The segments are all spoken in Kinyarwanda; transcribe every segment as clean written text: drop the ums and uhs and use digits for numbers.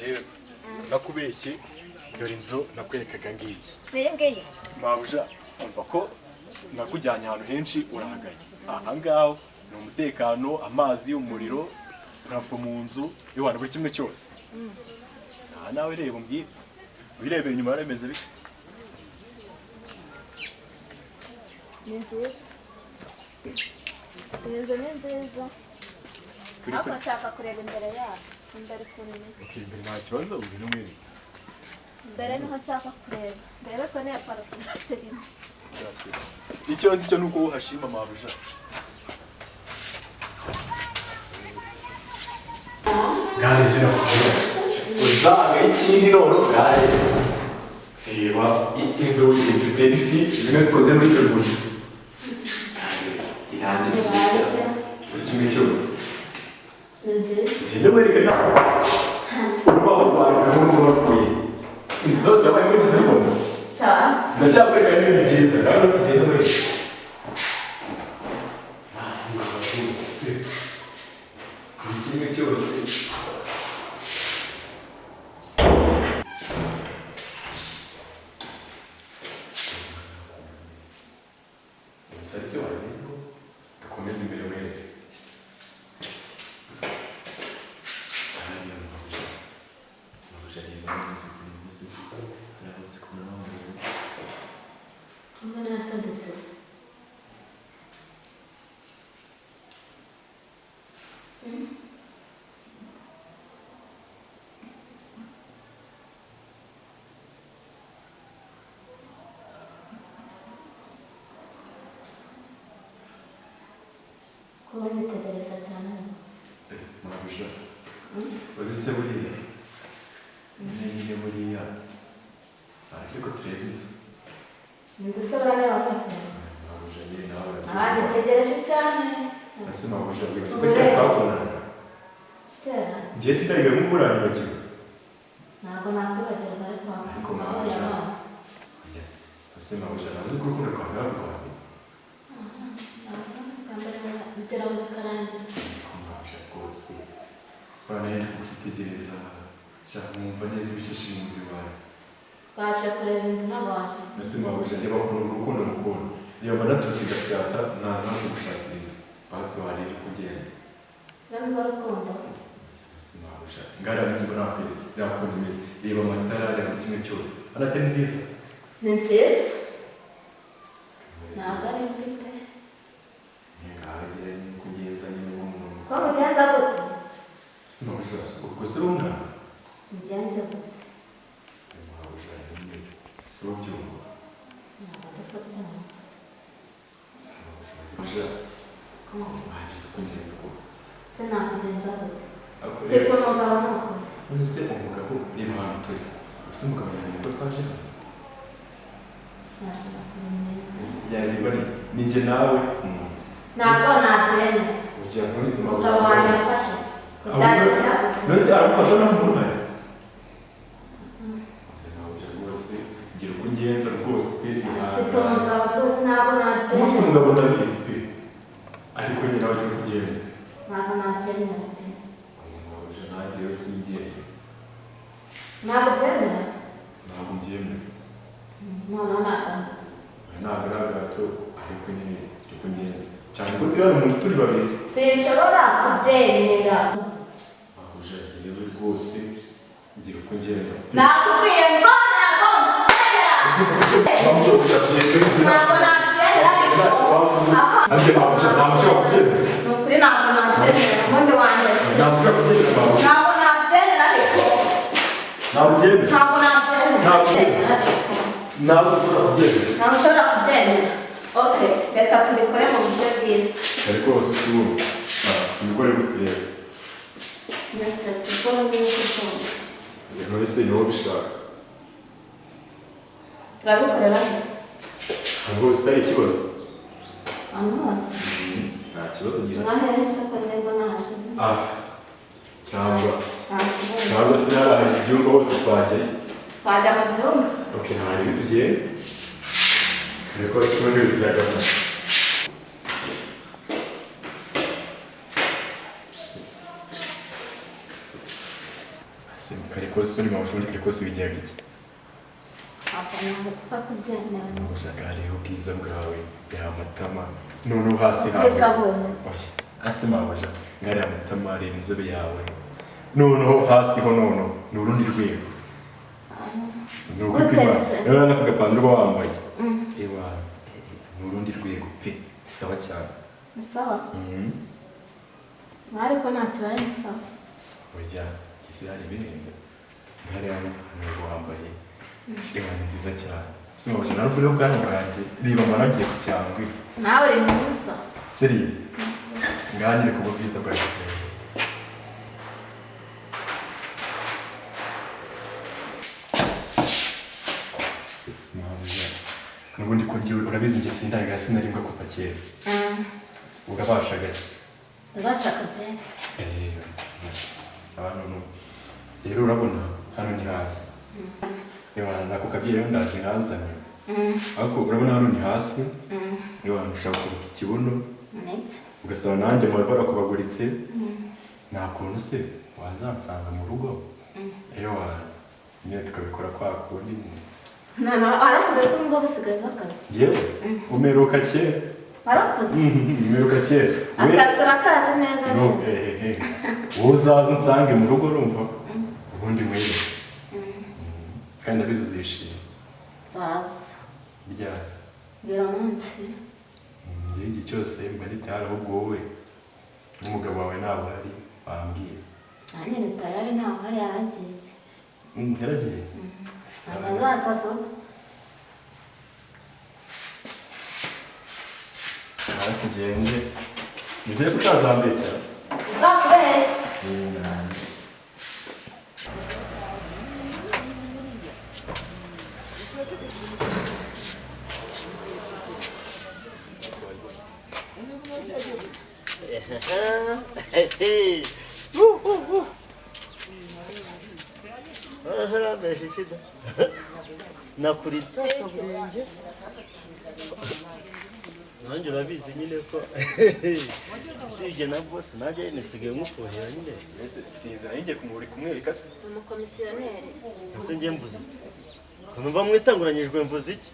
rero nakubeshye dore inzu nakwerekaga ngiyi ngiyi mabuja umva ko nakujyanye ahantu henshi urahagaye aha ngaho ni umutekano amazi umuriro parafo mu nzu iwana buri kimwe cyose aha nawe reba umbwire wirebeye inyuma yaremeze bike ni nziza iyi nzu ni nziza ariko nshaka kureba imbere yayo imbere ukuntu imeze imbere nta kibazo uri n'umwere imbere niho nshaka kureba ndebe ko niyo parafo irimo icyo nzi cyo nuko uhashima mabuja gare jya uzanga ikindi none gare reba inzu y'ibisi zimwe zikoze muri keburi irangi ryiza buri kimwe cyose igenda werekana urubaho rwawe n'urubaho rwawe inzu zose abaye muri zibona ndacyakwereka n'ibintu byiza kandi tugenda muri buri kimwe cyose umusarike wawe rero dukomeze imbere wereke mbona yasadutse kuba nitegereza cyane mabuja uzi se buriya nyine buriya ariko turebe inzu inzu se barareba koko mabuja nyine nawe aha nitegereje cyane ese mabuja wibuka ko kera twavunana kera ngiye sitariga nk'umurangibagiwe ntabwo nakwibagirwa ariko mabuja yes ese mabuja nawe uzi ko urukundo rwawe rwawe bigera mu karangira mabuja rwose uranaye kukitegereza shaka mwumva neza ibishashi mu mubiri wawe twaje kureba inzu n'abantu ese mabuja niba ukunda urukundo mukunda niba manaturutse igafyata naza no kugushakira inzu hasi wareba kugenda nubwo rukundo ese mabuja ngara inzu ngo nakweretse yakunda imeze reba amatara reba kimwe cyose anatari nziza ni nziza ntabwo ari mbi pe ngahagera ni kugeza nyine w'umuntu ko mugenza gute ese mabuja ubwo se urumva mugenze gute mabuja nyine si wo byumva ntabwo dufatanye ese mabuja wahise kungenza ko se nakugenza gute mfite umugabo nuko none se umugabo reba ahantu turi ese umugabo yamenye ko twaje hano nashobora kumenya ese yareba ni njye nawe mu nzu ntabwo nabyemera ugira ngo nise mabuja umugabo wanjye yafashe se kubyagenda none se aragufata no mu ruhare mabuja rwose ngira uko ngenza rwose pe mfite umugabo rwose ntabwo kuba ufite nabyemera umugabo ndabizi pe ariko njye nawe turi kugenza ntabwo nabyemera pe mabuja nanjye rero singiye ntabwo byemera ntabwo mbyemera noneho ntabwo ntabwo ari agato ariko nyine turi kugenza cyane ko turi hano mu nzu turi babiri sinshobora kubyemera mabuja yewe rwose ngira uko ngenza pe nakubwiye ngo ntabwo mbyemera mabuja utabyemera ntabwo nabyemera ariko mabuja ntabwo ushobora kubyemera ni ukuri ntabwo nabyemera ubundi wanjye se ntabwo ushobora kubyemera mabuja ntabwo nabyemera ariko ntabwo ubyemera ntabwo nabyemera Ntabwo ubyemera. ntabwo ushobora kubyemera ntabwo ushobora kubyemera ok reka tubikore mu buryo bwiza ariko rwose si wowe umugore uri kureba mbese tubikore n'uko cyose none se ni wowe ubishaka turabikorera gusa ntabwo rwose ari ikibazo ahantu hose nta kibazo ngira mwahere se ko nibwo naje cyangwa nta kibazo cyangwa se hari ibyumba hose twajyayo twajya mu byumba ok nta ribi tugiye ariko si ubundi bitiraga ase mu kare ariko se ni mabuja ariko se bijyaga iki apana kubyemera ushaka hariho ubwiza bwawe yamatama none hasi hawe ase mabuja ngari amatama reba inzobe yawe noneho hasi ho none ni urundi rwego nuko pima rero nakagapanduro wambaye ewa ni urundi rwego pe sawa cyane sawa ariko ntacyo bari sawa oya kisi hari birenze ngari nuko wambaye shiga nziza cyane sima buje narufuri ubwanyu bwanjye niba maragiye ku cyangwe nawe uri mwiza seri nganyire kuba bwiza bwawe nubundi ko ngiye urabizi nge sindaga sinarimbwa kuva kera urabasha gake ndabashaka cyane sawa none rero urabona hano ni hasi Ewa nako kabiri rero ndaje nkazanye ariko urabona hano ni hasi ewa nshaka kuruka ikibuno ugasaba nanjye mu bara kubaguritse nta kuntu se wazansanga mu rugo ewa nyine tukabikora kwa kundi arakuze se ngo basigaye bakaze yewe umeruka kera arakuze umeruka kera akazi arakazi neza neza wowe uzaza unsange mu rugo urumva ubundi mwere kandi abizo zishimye zaza ryari ngira munsi ngiye igihe cyose mba nitahari ahubwo wowe n'umugabo wawe ntabwo hari bambwiye nanjye ni tayari ntabwo hari yaragiye yaragiye azaza vuba aha tugende nizere ko utazambeshya uzakubeshya nakuritse akabwenge nanjye urabizi nyine ko usibye na boss najya nsigaye mufuhera nyine sinzi nagiye kumwereka se umukomisiyoneri ese njye mvuze iki numva mwitanguranyijwe mvuze iki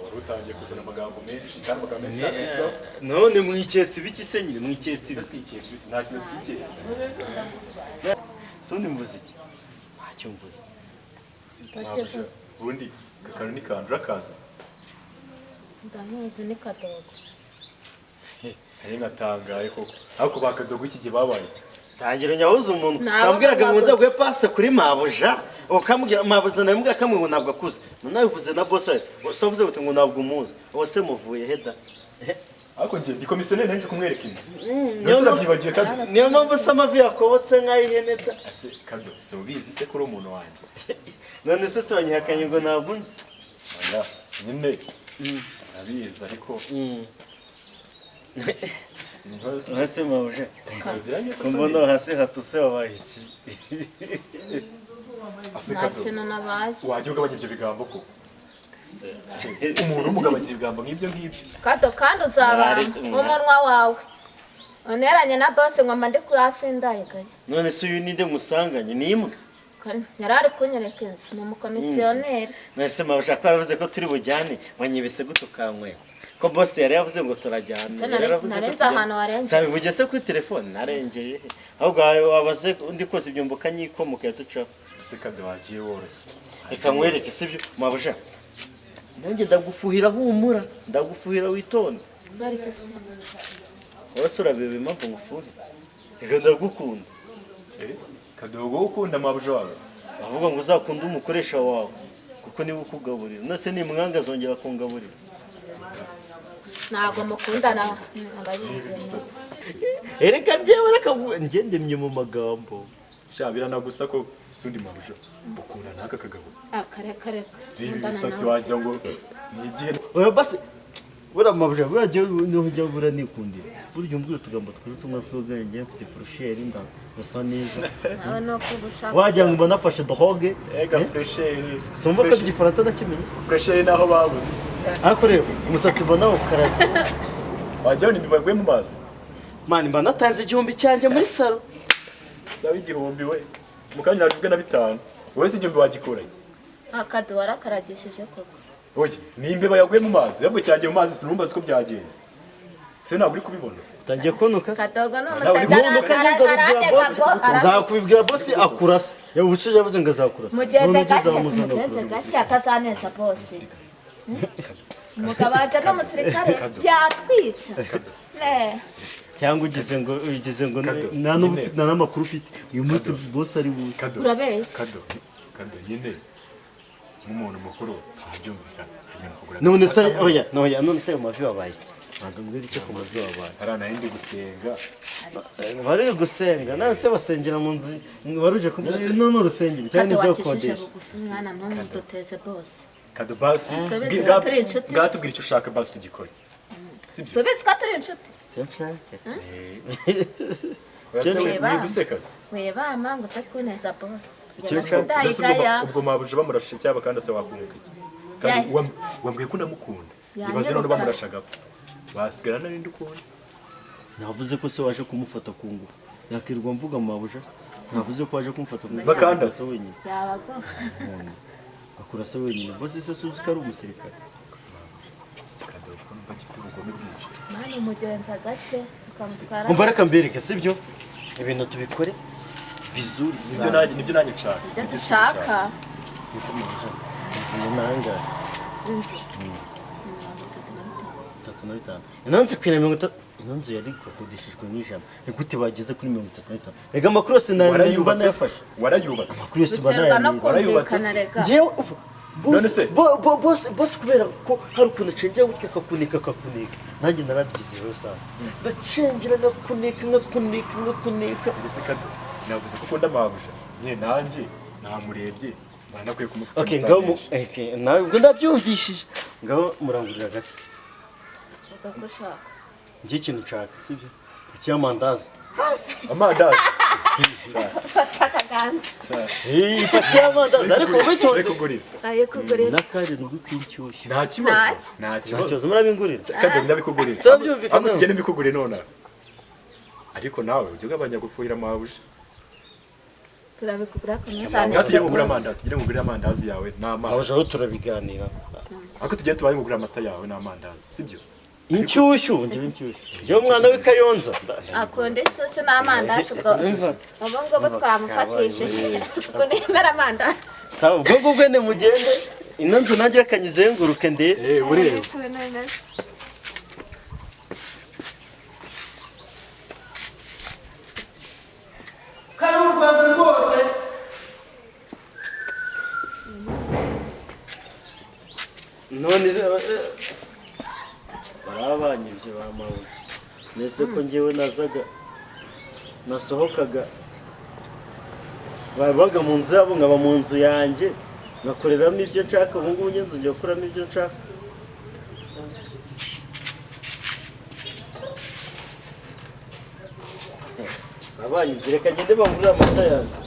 wari utangiye kuzana amagambo menshi kandi amagambo menshi yakisa none mwiketse ibiki se nyine mwiketse ibiki nta kintu twiketse so mvuze iki ntacyo mvuze ubundi kakanu ni kandura kaza ndamuzi ni kadogo ari natangaye koko ariko bakadogo iki gihe babaye tangira nyahuza umuntu sambwiraga ngo nza guhe passe kuri mabuja ukamubwira mabuza nawe mbwa kamwe ngo ntabwo akuze none bivuze na boss so vuze ngo ngo ntabwo umuzi wose muvuye heda ariko ngiye ndi komisiyoneri nanje kumwereka inzu niyo nabyibagiye kado niyo mpamvu se amavi yakobotse nk'ayihene da ase kado so ubizi se kuri umuntu wanjye none se wanyihakanye ngo ntabwo nzi oya nyine abizi ariko hasi mabuja kumbona hasi hatuse wabaye iki nta kintu nabaye wajya ugabanya ibyo bigambo ko umuntu umugabanya ibigambo nk'ibyo ngibyo kado kandi uzabana umunwa wawe uneranye na boss ngo mba ndi kuri hasi ndayigaye none se uyu ninde musanganye ni imbwa yari ari kunyereka inzu ni umukomisiyoneri nese mabuja ko yavuze ko turi bujyane wanyibise gute ukanywera ko boss yari yavuze ngo turajyana narenze ahantu warenze sabivuge se kuri telefone narengeye ahubwo wabaze undi koze ibyombo kanyikomoka yatucaho ese kado wagiye woroshye reka mwereke sibyo mabuja nanjye ndagufuhira humura ndagufuhira witonda wose urabeba impamvu ngufuhira reka ndagukunda kadogo ukunda mabuja wawe avuga ngo uzakunde umukoresha wawe kuko niba ukugaburira nose nimwanga azongera kungaburira ntabwo mukundana ereka njyewe reka ngendemye mu magambo shabira nagusa ko isundi mabuja ukunda naka kagabo akareka ibisatsi wagira ngo ni igihe oya basi bura mabuja burajye n'ujya bura nikundira buryo mbwira tugambo twiza tumwe twoganye mfite frusheri nda gusa neza nawe no kugushaka wajya ngo nafashe dohoge ega fresheri sumva ko igifaransa nakimenye fresheri naho babuze ariko rero umusatsi mbona ukaraze wajya ni bagwe mu mazi mani mba natanze igihumbi cyanjye muri salo sawa igihumbi we mukanya navuga na 5 wowe si igihumbi wagikuranye akadu warakaragishije koko oye ni imbeba yaguye mu mazi ahubwo cyagiye mu mazi sinumva uko byagenze se ntabwo uri kubibona utangiye kunuka se kadogo ni ntunuka neza bibwira boss nzakubibwira boss akurasa yabushije yavuze ngo azakurasa mugenze gake atazaneza bose umugabo waje n'umusirikare byatwica cyangwa ugize ngo nta n'amakuru ufite uyu munsi boss ari buze urabeshya kado nyine nk'umuntu mukuru abyumvikana none se oya none se mu mavi wabaye iki banza mbwira icyo ku mavi wabaye hari anahindi gusenga bari gusenga none se basengera mu nzu waruje none urusengero cyane nizo kodesha umwana ntumudoteze bose kado basi bwatubwira icyo ushaka basi tugikore subizi ko turi inshuti cyashake widusekaza weba mangu se kuneza bose ubwo mabuje bamurashe cyaba kandi ase wakunguka iki kandi wambwiye ko ndamukunda ibaze none bamurashe agapfa basigara narindi ukunda navuze ko se waje kumufata ku ngufu yakirwa mvuga mu mabuje navuze ko waje kumufata ku ngufu bakandasa wenyine yabago akurasa wenyine bose se suzi ko ari umusirikare mani umugenza gake ukamutwara umva reka mbereke sibyo ibintu tubikore vizuri nibyo nanjye nshaka ibyo dushaka ese mubuje nanga inzu 35 inanze kwina 30 inanze yari kodeshejwe n'ijana gute bageze kuri 35 rega amakuru yose nayumva nayafashe warayubatse amakuru yose banayanize warayubatse njewe boss kubera ko hari ukuntu acengera gutya akakunika nanjye narabyizeho sasa ndacengera ngakunika ese kado navuze ko ukunda mabuja nye nanjye namurebye banakwiye kumufata okay ngaho nawe ubwo ndabyumvishije ngaho murangurira gato ugakushaka ngiye ikintu nshaka sibyo ikiyamandazi amandazi fata akaganza ipaki y'amandazi ariko ubitonze ayo kugurira n'akarindwi k'inshyushyu nta kibazo murabingurira kandi ndabikugurira turabyumvikana aho tugende mbikugurire none ariko nawe ujye ugabanya gufuhira mabuja turabikugura ko tugire ngugurire amandazi yawe n'amazi mabuja aho turabiganira ariko tugende tubaye ngugurire amata yawe n'amandazi sibyo inshyushyu njyewe umwana w'i Kayonza akunda inshyushyu n'amandazi ubwo ngubu twamufatishije ubwo nemera amandazi sawa ubwo ngubwo ne mugende ino nzu nanjye akanyizenguruke urebe kari u Rwanda rwose none barabanyirije bamabuze nese ko njyewe nasohokaga babaga mu nzu yabo nkaba mu nzu yanjye ngakoreramo ibyo nshaka ubu ngubu ngenzi ngiye gukuramo ibyo nshaka abanyirije reka ngende bangurire amata yanjye